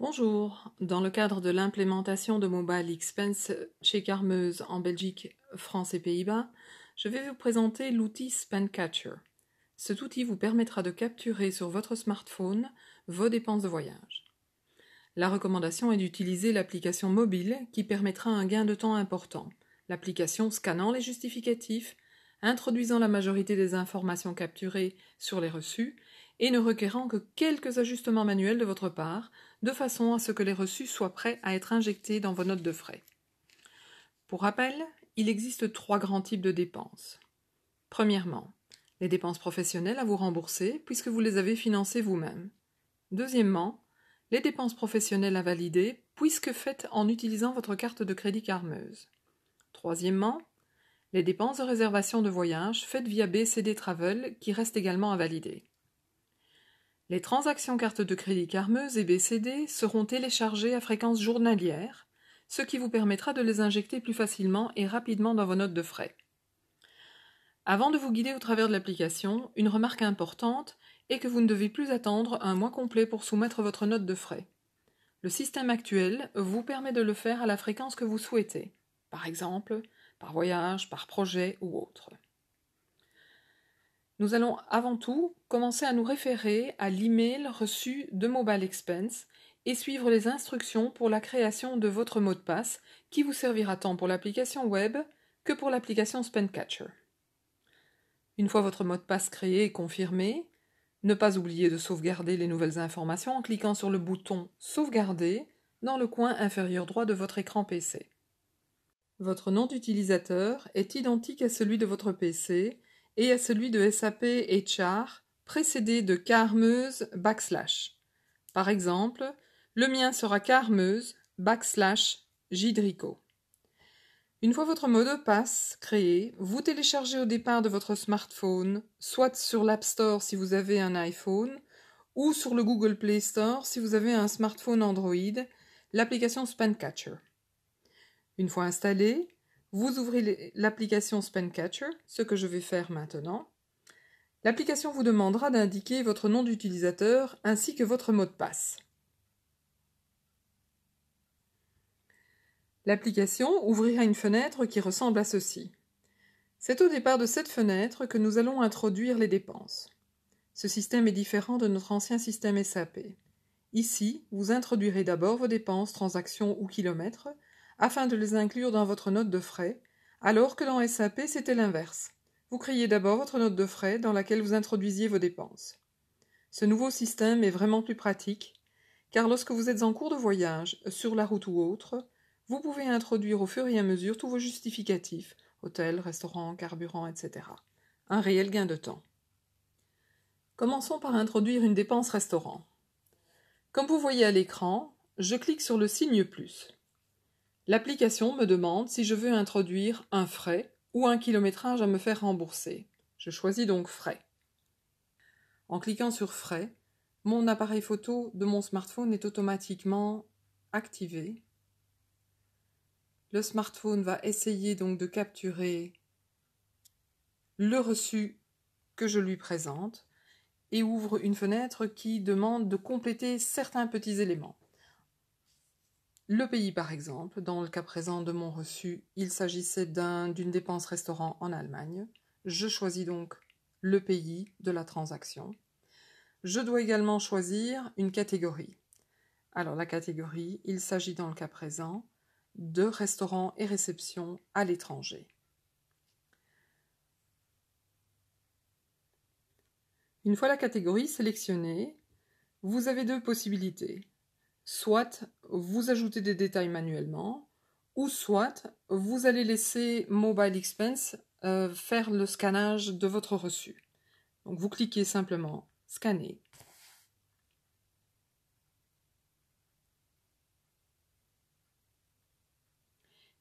Bonjour, dans le cadre de l'implémentation de Mobile Expense chez Carmeuse en Belgique, France et Pays-Bas, je vais vous présenter l'outil SpendCatcher. Cet outil vous permettra de capturer sur votre smartphone vos dépenses de voyage. La recommandation est d'utiliser l'application mobile qui permettra un gain de temps important, l'application scannant les justificatifs, introduisant la majorité des informations capturées sur les reçus et ne requérant que quelques ajustements manuels de votre part, de façon à ce que les reçus soient prêts à être injectés dans vos notes de frais. Pour rappel, il existe 3 grands types de dépenses. Premièrement, les dépenses professionnelles à vous rembourser puisque vous les avez financées vous-même. Deuxièmement, les dépenses professionnelles à valider puisque faites en utilisant votre carte de crédit Carmeuse. Troisièmement, les dépenses de réservation de voyage faites via BCD Travel qui restent également à valider. Les transactions carte de crédit Carmeuse et BCD seront téléchargées à fréquence journalière, ce qui vous permettra de les injecter plus facilement et rapidement dans vos notes de frais. Avant de vous guider au travers de l'application, une remarque importante est que vous ne devez plus attendre un mois complet pour soumettre votre note de frais. Le système actuel vous permet de le faire à la fréquence que vous souhaitez, par exemple, par voyage, par projet ou autre. Nous allons avant tout commencer à nous référer à l'email reçu de Mobile Expense et suivre les instructions pour la création de votre mot de passe qui vous servira tant pour l'application web que pour l'application SpendCatcher. Une fois votre mot de passe créé et confirmé, ne pas oublier de sauvegarder les nouvelles informations en cliquant sur le bouton « Sauvegarder » dans le coin inférieur droit de votre écran PC. Votre nom d'utilisateur est identique à celui de votre PC et à celui de SAP HR précédé de Carmeuse /. Par exemple, le mien sera Carmeuse /Gidrico. Une fois votre mot de passe créé, vous téléchargez au départ de votre smartphone, soit sur l'App Store si vous avez un iPhone, ou sur le Google Play Store si vous avez un smartphone Android, l'application SpendCatcher. Une fois installée, vous ouvrez l'application SpendCatcher, ce que je vais faire maintenant. L'application vous demandera d'indiquer votre nom d'utilisateur ainsi que votre mot de passe. L'application ouvrira une fenêtre qui ressemble à ceci. C'est au départ de cette fenêtre que nous allons introduire les dépenses. Ce système est différent de notre ancien système SAP. Ici, vous introduirez d'abord vos dépenses, transactions ou kilomètres, afin de les inclure dans votre note de frais, alors que dans SAP, c'était l'inverse. Vous créiez d'abord votre note de frais dans laquelle vous introduisiez vos dépenses. Ce nouveau système est vraiment plus pratique, car lorsque vous êtes en cours de voyage, sur la route ou autre, vous pouvez introduire au fur et à mesure tous vos justificatifs, hôtel, restaurant, carburant, etc. Un réel gain de temps. Commençons par introduire une dépense restaurant. Comme vous voyez à l'écran, je clique sur le signe plus. L'application me demande si je veux introduire un frais ou un kilométrage à me faire rembourser. Je choisis donc frais. En cliquant sur frais, mon appareil photo de mon smartphone est automatiquement activé. Le smartphone va essayer donc de capturer le reçu que je lui présente et ouvre une fenêtre qui demande de compléter certains petits éléments. Le pays par exemple, dans le cas présent de mon reçu, il s'agissait d'une dépense restaurant en Allemagne. Je choisis donc le pays de la transaction. Je dois également choisir une catégorie. Alors la catégorie, il s'agit dans le cas présent de restaurants et réceptions à l'étranger. Une fois la catégorie sélectionnée, vous avez 2 possibilités. Soit vous ajoutez des détails manuellement, ou soit vous allez laisser Mobile Expense faire le scannage de votre reçu. Donc vous cliquez simplement « Scanner ».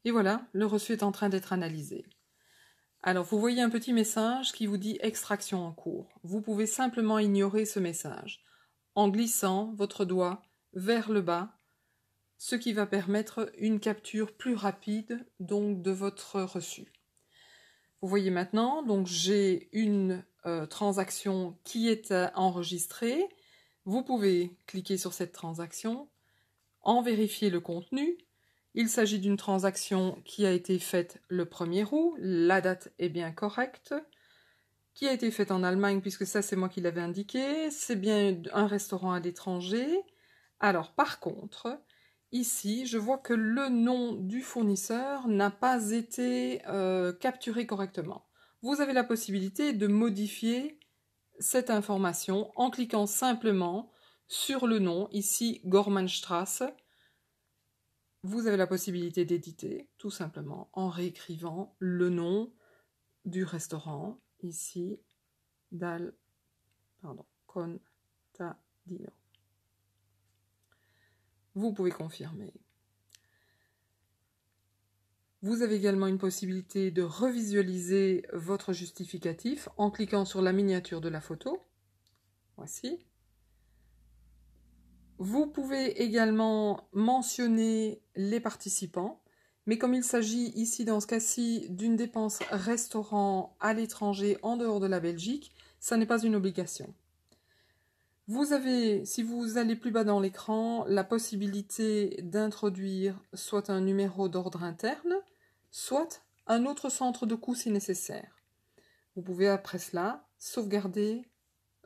Et voilà, le reçu est en train d'être analysé. Alors vous voyez un petit message qui vous dit « Extraction en cours ». Vous pouvez simplement ignorer ce message en glissant votre doigt vers le bas, ce qui va permettre une capture plus rapide donc de votre reçu. Vous voyez maintenant, donc j'ai une transaction qui est enregistrée. Vous pouvez cliquer sur cette transaction, en vérifier le contenu. Il s'agit d'une transaction qui a été faite le 1er août, la date est bien correcte, qui a été faite en Allemagne, puisque ça c'est moi qui l'avais indiqué, c'est bien un restaurant à l'étranger. Alors par contre, ici je vois que le nom du fournisseur n'a pas été capturé correctement. Vous avez la possibilité de modifier cette information en cliquant simplement sur le nom, ici Gormannstrasse. Vous avez la possibilité d'éditer, tout simplement, en réécrivant le nom du restaurant, ici, Contadino. Vous pouvez confirmer. Vous avez également une possibilité de revisualiser votre justificatif en cliquant sur la miniature de la photo. Voici. Vous pouvez également mentionner les participants, mais comme il s'agit ici dans ce cas-ci d'une dépense restaurant à l'étranger en dehors de la Belgique, ça n'est pas une obligation. Vous avez, si vous allez plus bas dans l'écran, la possibilité d'introduire soit un numéro d'ordre interne, soit un autre centre de coût si nécessaire. Vous pouvez après cela sauvegarder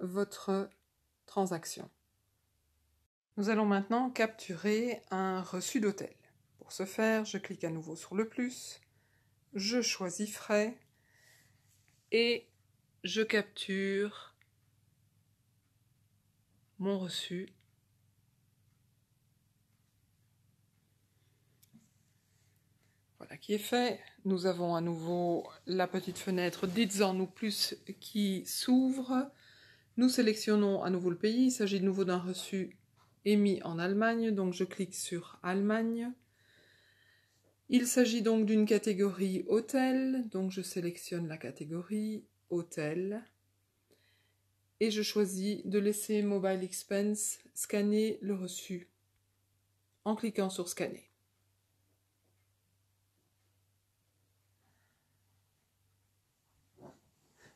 votre transaction. Nous allons maintenant capturer un reçu d'hôtel. Pour ce faire, je clique à nouveau sur le plus, je choisis frais et je capture mon reçu. Voilà qui est fait. Nous avons à nouveau la petite fenêtre Dites-en-nous plus qui s'ouvre. Nous sélectionnons à nouveau le pays. Il s'agit de nouveau d'un reçu émis en Allemagne, donc je clique sur Allemagne. Il s'agit donc d'une catégorie hôtel, donc je sélectionne la catégorie hôtel. Et je choisis de laisser Mobile Expense scanner le reçu en cliquant sur Scanner.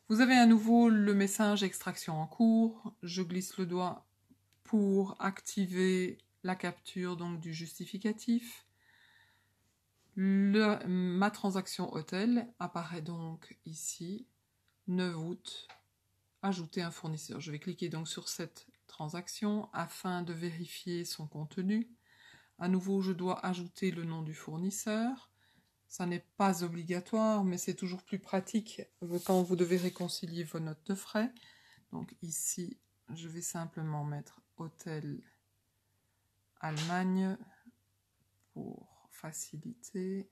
Vous avez à nouveau le message extraction en cours. Je glisse le doigt pour activer la capture donc, du justificatif. Ma transaction hôtel apparaît donc ici, 9 août, ajouter un fournisseur. Je vais cliquer donc sur cette transaction afin de vérifier son contenu. À nouveau, je dois ajouter le nom du fournisseur. Ça n'est pas obligatoire, mais c'est toujours plus pratique quand vous devez réconcilier vos notes de frais. Donc ici, je vais simplement mettre Hôtel Allemagne pour faciliter.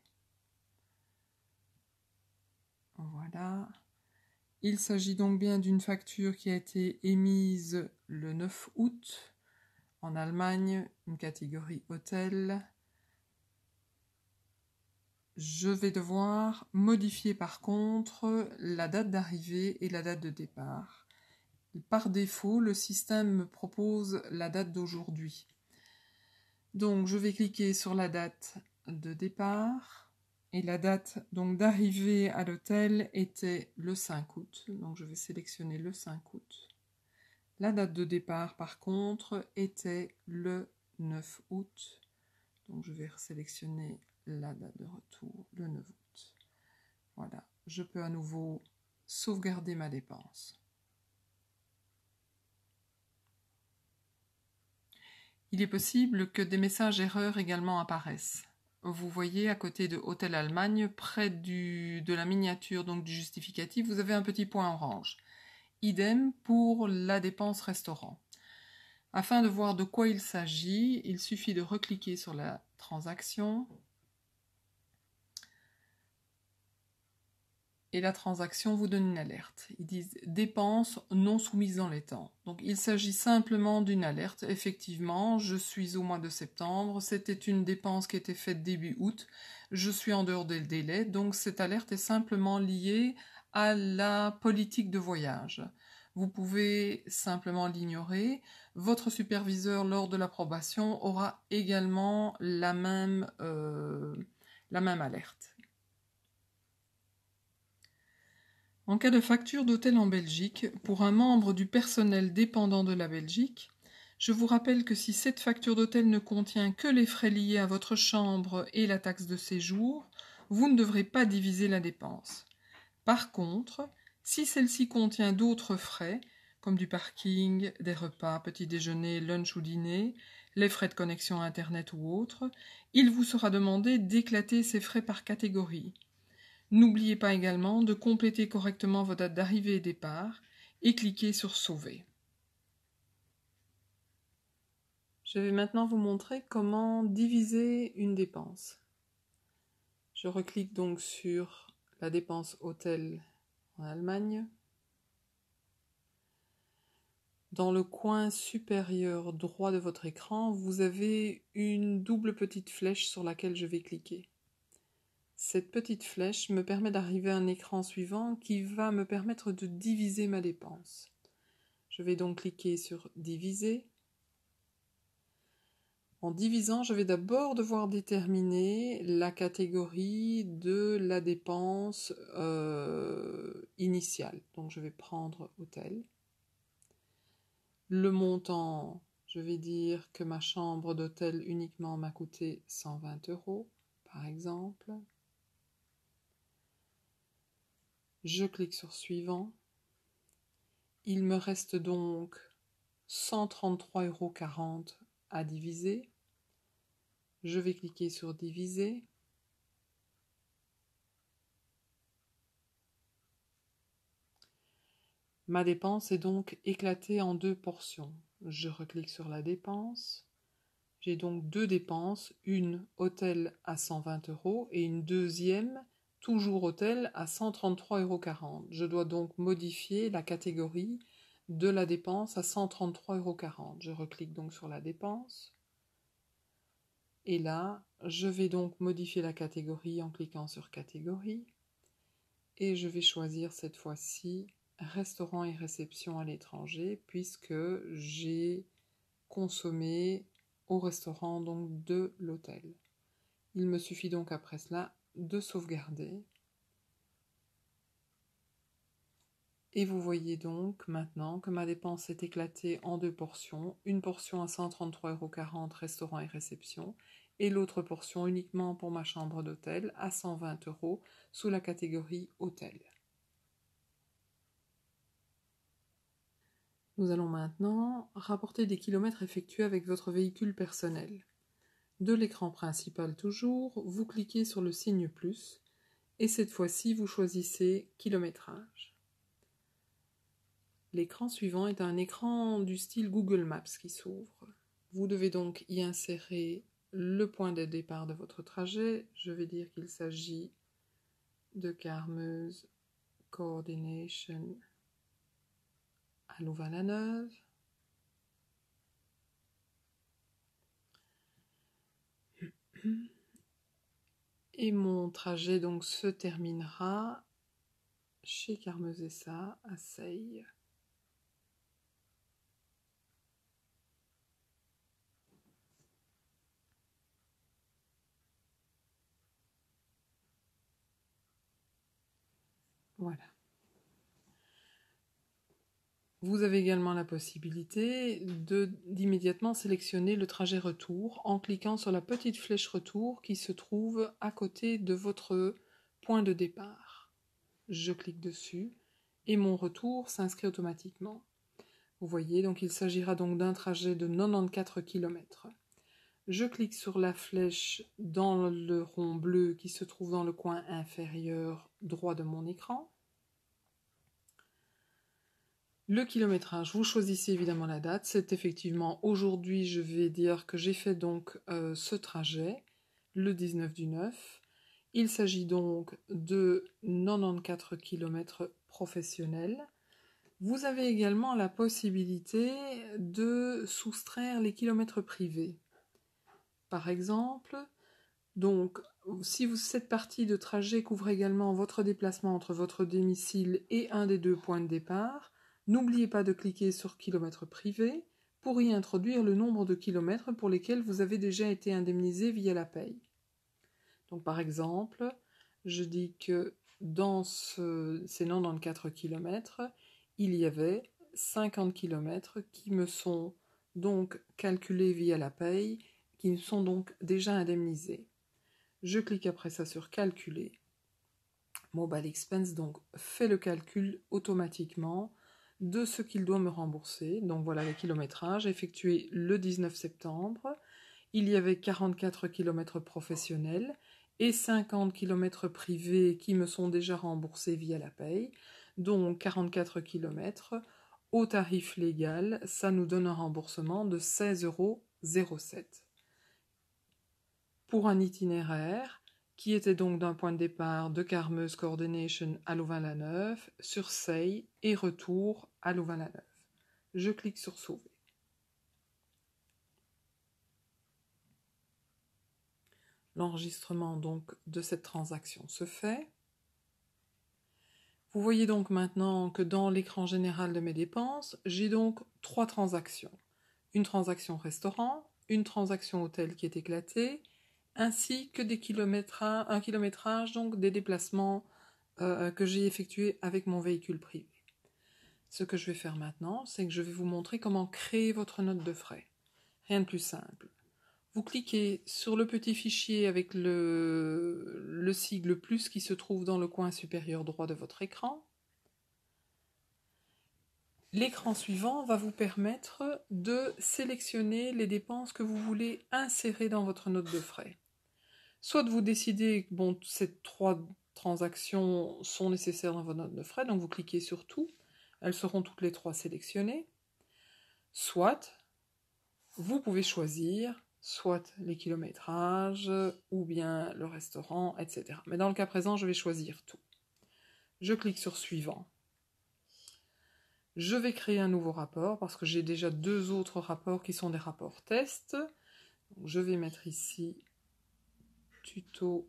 Voilà. Il s'agit donc bien d'une facture qui a été émise le 9 août en Allemagne, une catégorie hôtel. Je vais devoir modifier par contre la date d'arrivée et la date de départ. Par défaut, le système me propose la date d'aujourd'hui. Donc je vais cliquer sur la date de départ et la date donc d'arrivée à l'hôtel était le 5 août. Donc je vais sélectionner le 5 août. La date de départ par contre était le 9 août. Donc je vais sélectionner la date de retour, le 9 août. Voilà, je peux à nouveau sauvegarder ma dépense. Il est possible que des messages erreurs également apparaissent. Vous voyez à côté de Hôtel Allemagne, près de la miniature donc du justificatif, vous avez un petit point orange. Idem pour la dépense restaurant. Afin de voir de quoi il s'agit, il suffit de recliquer sur la transaction et la transaction vous donne une alerte. Ils disent « Dépenses non soumises dans les temps ». Donc il s'agit simplement d'une alerte. Effectivement, je suis au mois de septembre, c'était une dépense qui était faite début août, je suis en dehors des délais, donc cette alerte est simplement liée à la politique de voyage. Vous pouvez simplement l'ignorer. Votre superviseur, lors de l'approbation, aura également la même alerte. En cas de facture d'hôtel en Belgique, pour un membre du personnel dépendant de la Belgique, Je vous rappelle que si cette facture d'hôtel ne contient que les frais liés à votre chambre et la taxe de séjour, vous ne devrez pas diviser la dépense. Par contre, si celle-ci contient d'autres frais, comme du parking, des repas, petit déjeuner, lunch ou dîner, les frais de connexion Internet ou autres, il vous sera demandé d'éclater ces frais par catégorie. N'oubliez pas également de compléter correctement vos dates d'arrivée et départ et cliquez sur Sauver. Je vais maintenant vous montrer comment diviser une dépense. Je reclique donc sur la dépense hôtel en Allemagne. Dans le coin supérieur droit de votre écran, vous avez une double petite flèche sur laquelle je vais cliquer. Cette petite flèche me permet d'arriver à un écran suivant qui va me permettre de diviser ma dépense. Je vais donc cliquer sur Diviser. En divisant, je vais d'abord devoir déterminer la catégorie de la dépense initiale. Donc je vais prendre hôtel. Le montant, je vais dire que ma chambre d'hôtel uniquement m'a coûté 120 €, par exemple. Je clique sur Suivant. Il me reste donc 133,40 € à diviser. Je vais cliquer sur Diviser. Ma dépense est donc éclatée en deux portions. Je reclique sur la dépense. J'ai donc deux dépenses, une hôtel à 120 € et une deuxième, toujours hôtel, à 133,40 €. Je dois donc modifier la catégorie de la dépense à 133,40 €. Je reclique donc sur la dépense. Et là, je vais donc modifier la catégorie en cliquant sur Catégorie. Et je vais choisir cette fois-ci Restaurant et réception à l'étranger, puisque j'ai consommé au restaurant donc de l'hôtel. Il me suffit donc après cela de sauvegarder. Et vous voyez donc maintenant que ma dépense est éclatée en deux portions. Une portion à 133,40 € restaurant et réception et l'autre portion uniquement pour ma chambre d'hôtel à 120 € sous la catégorie hôtel. Nous allons maintenant rapporter des kilomètres effectués avec votre véhicule personnel. De l'écran principal toujours, vous cliquez sur le signe plus et cette fois-ci vous choisissez kilométrage. L'écran suivant est un écran du style Google Maps qui s'ouvre. Vous devez donc y insérer le point de départ de votre trajet. Je vais dire qu'il s'agit de Carmeuse Coordination à Louvain-la-Neuve. Et mon trajet donc se terminera chez Carmeuse-Essat à Seille. Voilà. Vous avez également la possibilité d'immédiatement sélectionner le trajet retour en cliquant sur la petite flèche retour qui se trouve à côté de votre point de départ. Je clique dessus et mon retour s'inscrit automatiquement. Vous voyez, donc il s'agira donc d'un trajet de 94 km. Je clique sur la flèche dans le rond bleu qui se trouve dans le coin inférieur droit de mon écran. Le kilométrage, vous choisissez évidemment la date. C'est effectivement aujourd'hui, je vais dire que j'ai fait donc ce trajet, le 19 du 9. Il s'agit donc de 94 km professionnels. Vous avez également la possibilité de soustraire les kilomètres privés. Par exemple, donc, si cette partie de trajet couvre également votre déplacement entre votre domicile et un des deux points de départ, n'oubliez pas de cliquer sur kilomètres privés pour y introduire le nombre de kilomètres pour lesquels vous avez déjà été indemnisé via la paye. Donc par exemple, je dis que dans ces 94 km, il y avait 50 km qui me sont donc calculés via la paye, qui sont donc déjà indemnisés. Je clique après ça sur calculer. Mobile Expense donc fait le calcul automatiquement de ce qu'il doit me rembourser. Donc voilà le kilométrage effectué le 19 septembre. Il y avait 44 km professionnels et 50 km privés qui me sont déjà remboursés via la paye. Donc 44 km au tarif légal, ça nous donne un remboursement de 16,07 €. Pour un itinéraire qui était donc d'un point de départ de Carmeuse Coordination à Louvain-la-Neuve, sur Seille et retour à Louvain-la-Neuve. Je clique sur sauver. L'enregistrement donc de cette transaction se fait. Vous voyez donc maintenant que dans l'écran général de mes dépenses, j'ai donc 3 transactions. Une transaction restaurant, une transaction hôtel qui est éclatée, ainsi que un kilométrage, donc des déplacements que j'ai effectués avec mon véhicule privé. Ce que je vais faire maintenant, c'est que je vais vous montrer comment créer votre note de frais. Rien de plus simple. Vous cliquez sur le petit fichier avec le sigle plus qui se trouve dans le coin supérieur droit de votre écran. L'écran suivant va vous permettre de sélectionner les dépenses que vous voulez insérer dans votre note de frais. Soit vous décidez que ces 3 transactions sont nécessaires dans votre note de frais, donc vous cliquez sur tout, elles seront toutes les 3 sélectionnées. Soit vous pouvez choisir soit les kilométrages ou bien le restaurant, etc. Mais dans le cas présent, je vais choisir tout. Je clique sur suivant. Je vais créer un nouveau rapport parce que j'ai déjà 2 autres rapports qui sont des rapports tests. Donc, je vais mettre ici tuto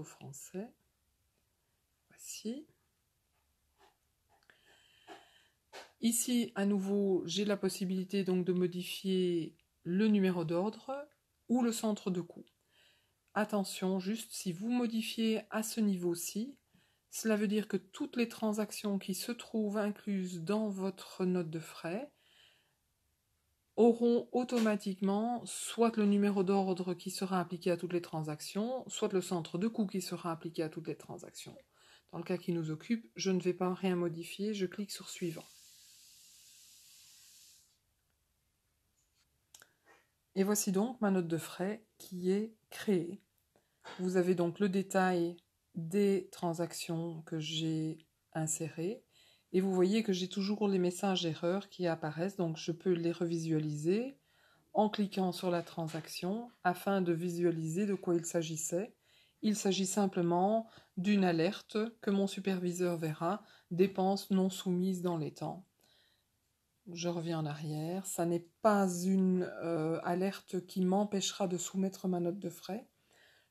français. Voici. Ici, à nouveau, j'ai la possibilité donc de modifier le numéro d'ordre ou le centre de coût. Attention, juste si vous modifiez à ce niveau-ci, cela veut dire que toutes les transactions qui se trouvent incluses dans votre note de frais auront automatiquement soit le numéro d'ordre qui sera appliqué à toutes les transactions, soit le centre de coût qui sera appliqué à toutes les transactions. Dans le cas qui nous occupe, je ne vais pas rien modifier, je clique sur suivant. Et voici donc ma note de frais qui est créée. Vous avez donc le détail des transactions que j'ai insérées. Et vous voyez que j'ai toujours les messages d'erreur qui apparaissent, donc je peux les revisualiser en cliquant sur la transaction afin de visualiser de quoi il s'agissait. Il s'agit simplement d'une alerte que mon superviseur verra, dépenses non soumises dans les temps. Je reviens en arrière, ça n'est pas une alerte qui m'empêchera de soumettre ma note de frais.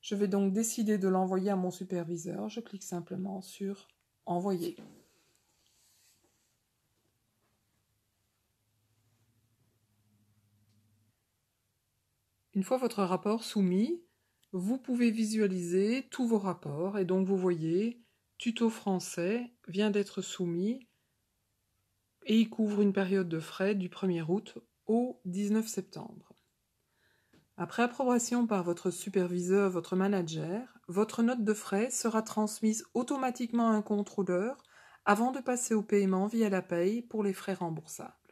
Je vais donc décider de l'envoyer à mon superviseur. Je clique simplement sur « Envoyer ». Une fois votre rapport soumis, vous pouvez visualiser tous vos rapports et donc vous voyez « Tuto français vient d'être soumis » et il couvre une période de frais du 1er août au 19 septembre. Après approbation par votre superviseur, votre manager, votre note de frais sera transmise automatiquement à un contrôleur avant de passer au paiement via la paye pour les frais remboursables.